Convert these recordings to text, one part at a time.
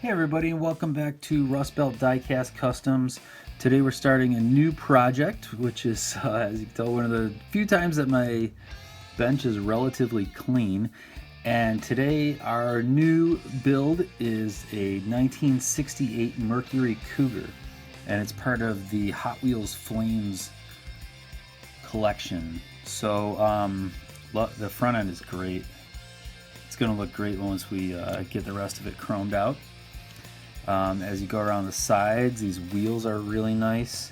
Hey everybody, and welcome back to Rust Belt Diecast Customs. Today we're starting a new project, which is, as you can tell, one of the few times that my bench is relatively clean. And today our new build is a 1968 Mercury Cougar, and it's part of the Hot Wheels Flames collection. So the front end is great. It's going to look great once we get the rest of it chromed out. As you go around the sides, these wheels are really nice.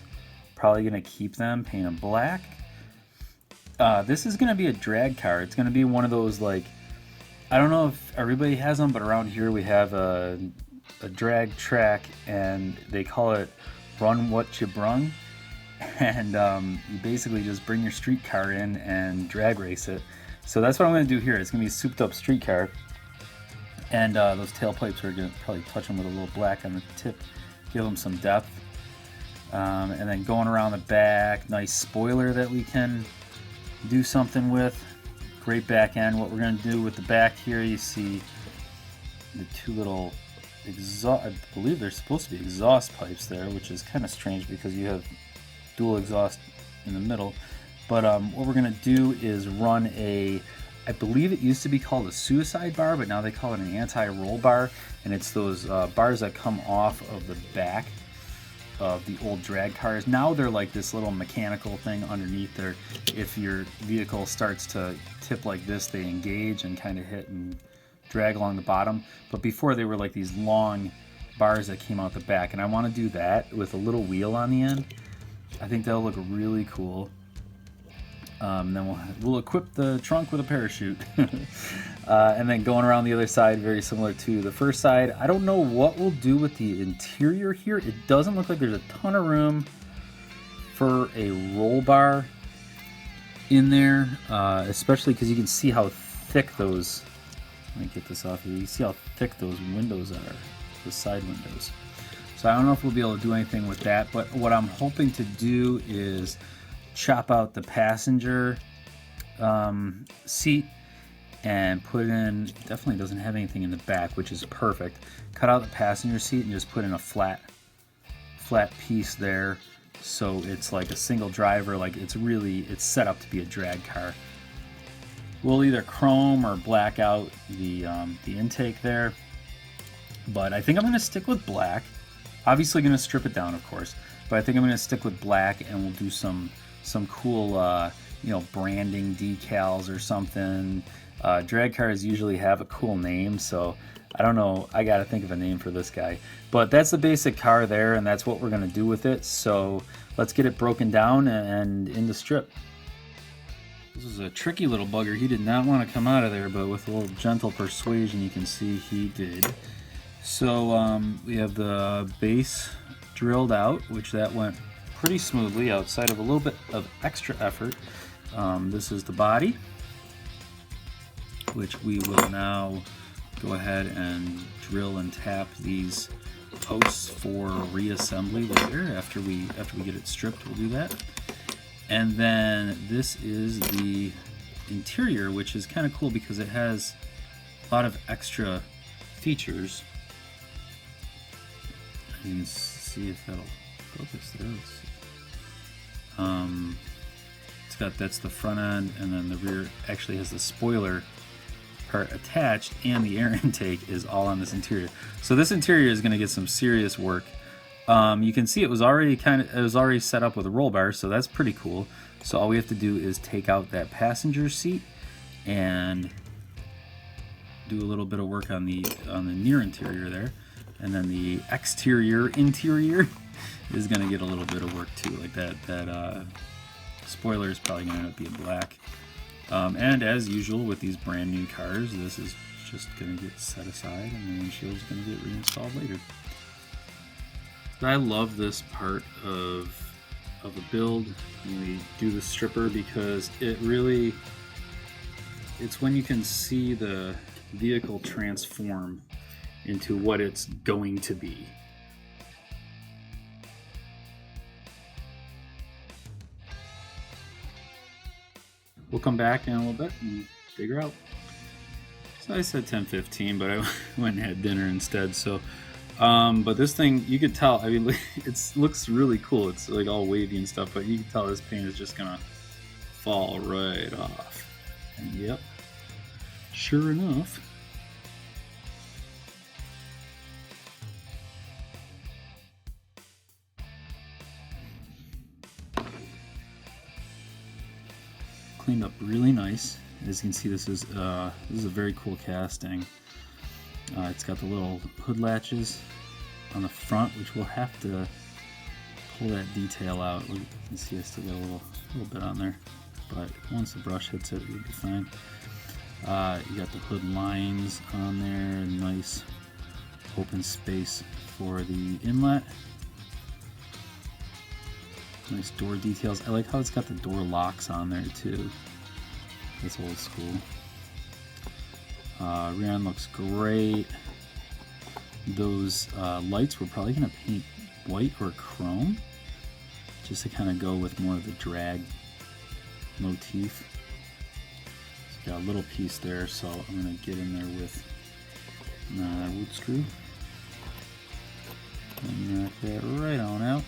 Probably going to keep them, paint them black. This is going to be a drag car. It's going to be one of those, like, I don't know if everybody has them, but around here we have a drag track, and they call it Run What You Brung. And you basically just bring your street car in and drag race it. So that's what I'm going to do here. It's going to be a souped up street car. And those tailpipes are going to probably touch them with a little black on the tip, give them some depth. And then going around the back, nice spoiler that we can do something with. Great back end. What we're going to do with the back here, you see the two little exhaust, I believe they're supposed to be exhaust pipes there, which is kind of strange because you have dual exhaust in the middle. But what we're going to do is run I believe it used to be called a suicide bar, but now they call it an anti-roll bar, and it's those bars that come off of the back of the old drag cars. Now they're like this little mechanical thing underneath there. If your vehicle starts to tip like this, they engage and kind of hit and drag along the bottom. But before, they were like these long bars that came out the back, and I want to do that with a little wheel on the end. I think that'll look really cool. Then we'll equip the trunk with a parachute. And then going around the other side, very similar to the first side. I don't know what we'll do with the interior here. It doesn't look like there's a ton of room for a roll bar in there, especially because you can see how thick those, let me get this off here, you see how thick those windows are, the side windows. So I don't know if we'll be able to do anything with that, but what I'm hoping to do is chop out the passenger seat and put in, definitely doesn't have anything in the back, which is perfect. Cut out the passenger seat and just put in a flat piece there, so it's like a single driver, like it's set up to be a drag car. We'll either chrome or black out the intake there, but I think I'm going to stick with black. Obviously going to strip it down, of course, but I think I'm going to stick with black, and we'll do some cool branding decals or something. Drag cars usually have a cool name, so I don't know, I gotta think of a name for this guy. But that's the basic car there, and that's what we're gonna do with it. So let's get it broken down and in the strip. This is a tricky little bugger. He did not want to come out of there, but with a little gentle persuasion, you can see he did. So we have the base drilled out, which that went pretty smoothly outside of a little bit of extra effort. This is the body, which we will now go ahead and drill and tap these posts for reassembly later. After we get it stripped, we'll do that. And then this is the interior, which is kind of cool because it has a lot of extra features. You can see if that'll focus there. That's the front end, and then the rear actually has the spoiler part attached, and the air intake is all on this interior. So this interior is going to get some serious work. You can see it was already set up with a roll bar, so that's pretty cool. So all we have to do is take out that passenger seat and do a little bit of work on the near interior there, and then the interior is going to get a little bit of work too. Like that spoiler is probably going to end up being black. And as usual with these brand new cars, this is just going to get set aside, and the windshield is going to get reinstalled later. I love this part of a build when we do the stripper, because it's when you can see the vehicle transform into what it's going to be. We'll come back in a little bit and figure out. So I said 10:15, but I went and had dinner instead. So But this thing, you could tell, I mean, it looks really cool. It's like all wavy and stuff, but you can tell this paint is just gonna fall right off. And yep, sure enough. Cleaned up really nice. As you can see, this is a very cool casting. It's got the little hood latches on the front, which we'll have to pull that detail out. You can see I still got a little bit on there, but once the brush hits it, you'll be fine. You got the hood lines on there, nice open space for the inlet. Nice door details. I like how it's got the door locks on there too. That's old school. Rear end looks great. Those lights we're probably going to paint white or chrome, just to kind of go with more of the drag motif. So got a little piece there, so I'm going to get in there with wood screw and knock that right on out.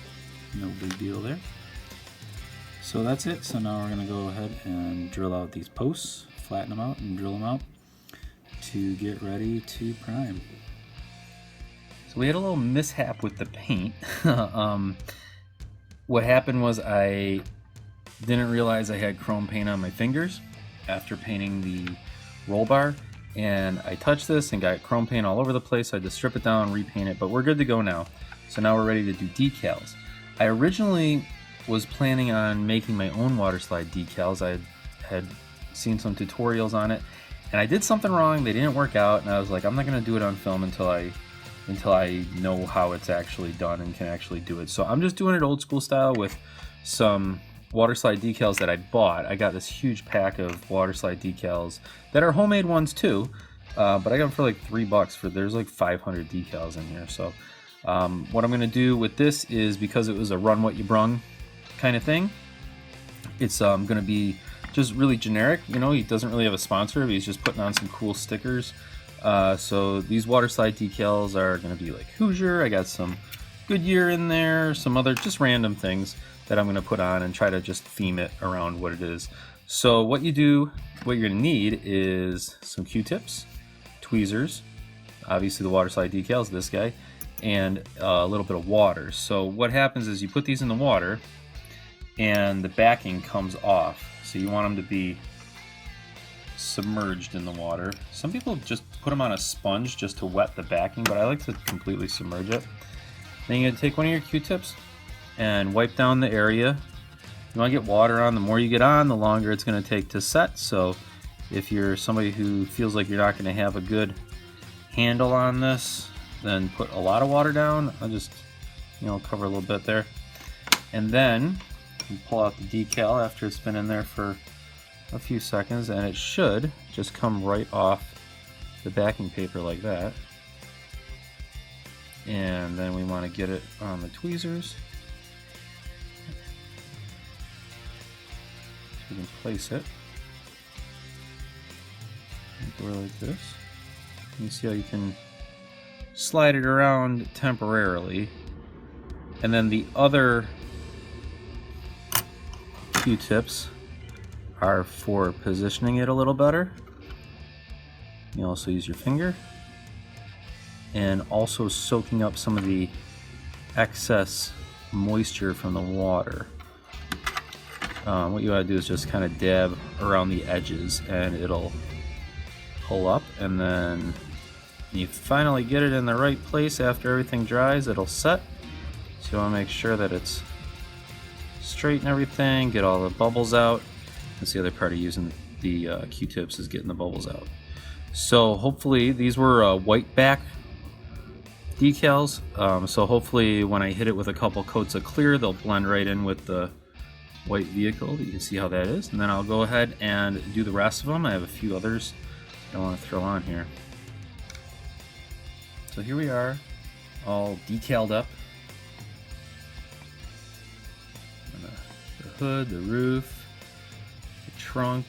No big deal there. So that's it. So now we're going to go ahead and drill out these posts, flatten them out and drill them out to get ready to prime. So we had a little mishap with the paint. What happened was I didn't realize I had chrome paint on my fingers after painting the roll bar, and I touched this and got chrome paint all over the place. So I had to strip it down and repaint it, but we're good to go now. So now we're ready to do decals. I originally was planning on making my own water slide decals. I had seen some tutorials on it, and I did something wrong. They didn't work out, and I was like, I'm not going to do it on film until I know how it's actually done and can actually do it. So I'm just doing it old school style with some water slide decals that I bought. I got this huge pack of water slide decals that are homemade ones too, but I got them for like $3 there's like 500 decals in here. So what I'm going to do with this is, because it was a run what you brung kind of thing, it's going to be just really generic. You know, he doesn't really have a sponsor, but he's just putting on some cool stickers. So these water slide decals are going to be like Hoosier. I got some Goodyear in there, some other just random things that I'm going to put on and try to just theme it around what it is. So what you're going to need is some Q-tips, tweezers, obviously the water slide decals, this guy, and a little bit of water. So what happens is you put these in the water and the backing comes off. So you want them to be submerged in the water. Some people just put them on a sponge just to wet the backing, but I like to completely submerge it. Then you're going to take one of your Q-tips and wipe down the area. You want to get water on. The more you get on, the longer it's going to take to set. So if you're somebody who feels like you're not going to have a good handle on this, then put a lot of water down. I'll just, cover a little bit there. And then you pull out the decal after it's been in there for a few seconds, and it should just come right off the backing paper like that. And then we want to get it on the tweezers. So we can place it like this. You see how you can slide it around temporarily, and then the other Q-tips are for positioning it a little better. You also use your finger, and also soaking up some of the excess moisture from the water. What you want to do is just kind of dab around the edges, and it'll pull up, and then you finally get it in the right place after everything dries, it'll set. So you want to make sure that it's straight and everything, get all the bubbles out. That's the other part of using the Q-tips, is getting the bubbles out. So hopefully these were white back decals, so hopefully when I hit it with a couple coats of clear, they'll blend right in with the white vehicle. You can see how that is. And then I'll go ahead and do the rest of them. I have a few others I want to throw on here. So here we are, all decaled up. The hood, the roof, the trunk,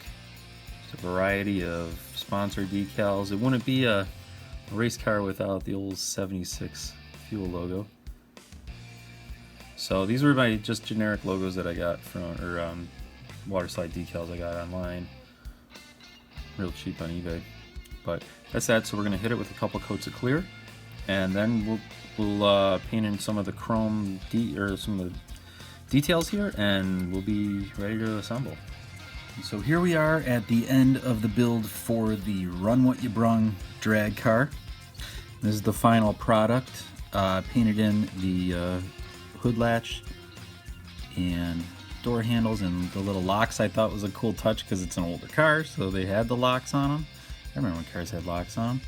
just a variety of sponsored decals. It wouldn't be a race car without the old 76 fuel logo. So these were my just generic logos that I got from, or water slide decals I got online, real cheap on eBay. But that's that. So we're gonna hit it with a couple coats of clear, and then we'll paint in some of the chrome or some of the details here, and we'll be ready to assemble. So here we are at the end of the build for the Run What You Brung drag car. This is the final product, painted in the hood latch and door handles and the little locks. I thought was a cool touch because it's an older car, so they had the locks on them. I remember when cars had locks on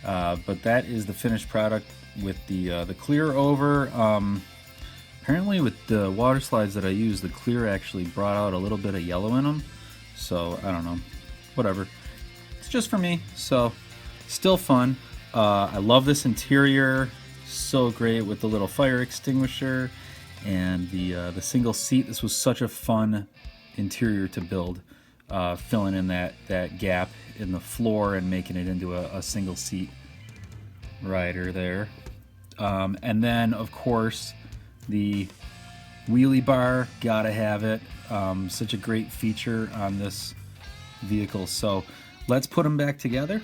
them. But that is the finished product with the clear over. Apparently with the water slides that I used, the clear actually brought out a little bit of yellow in them. So I don't know, whatever. It's just for me, so still fun. I love this interior, so great with the little fire extinguisher and the single seat. This was such a fun interior to build, filling in that gap in the floor and making it into a single seat rider there. And then of course the wheelie bar, gotta have it. Such a great feature on this vehicle. So let's put them back together.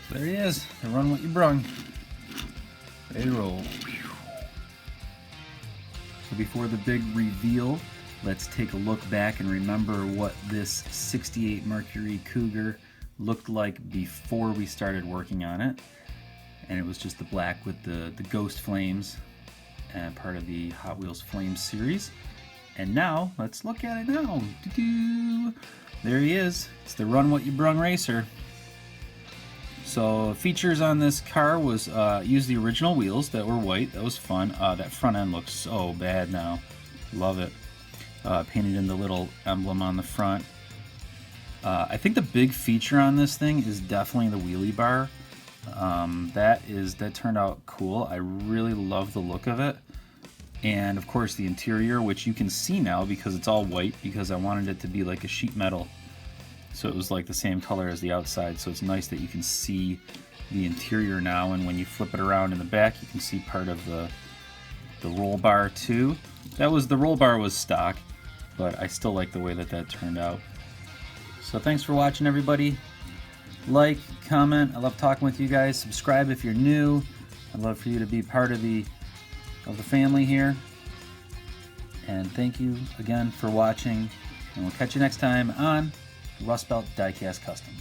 So there he is, the Run What You Brung. Ready to roll. So before the big reveal, let's take a look back and remember what this 68 Mercury Cougar looked like before we started working on it. And it was just the black with the ghost flames, part of the Hot Wheels Flames series. And now, let's look at it now. Doo-doo. There he is. It's the Run What You Brung racer. So features on this car was use the original wheels that were white. That was fun. That front end looks so bad now. Love it. Painted in the little emblem on the front. I think the big feature on this thing is definitely the wheelie bar. That turned out cool. I really love the look of it. And of course the interior, which you can see now because it's all white, because I wanted it to be like a sheet metal. So it was like the same color as the outside. So it's nice that you can see the interior now, and when you flip it around in the back, you can see part of the roll bar too. The roll bar was stock, but I still like the way that turned out. So thanks for watching, everybody. Like, comment. I love talking with you guys. Subscribe if you're new. I'd love for you to be part of the family here. And thank you again for watching. And we'll catch you next time on Rust Belt Diecast Custom.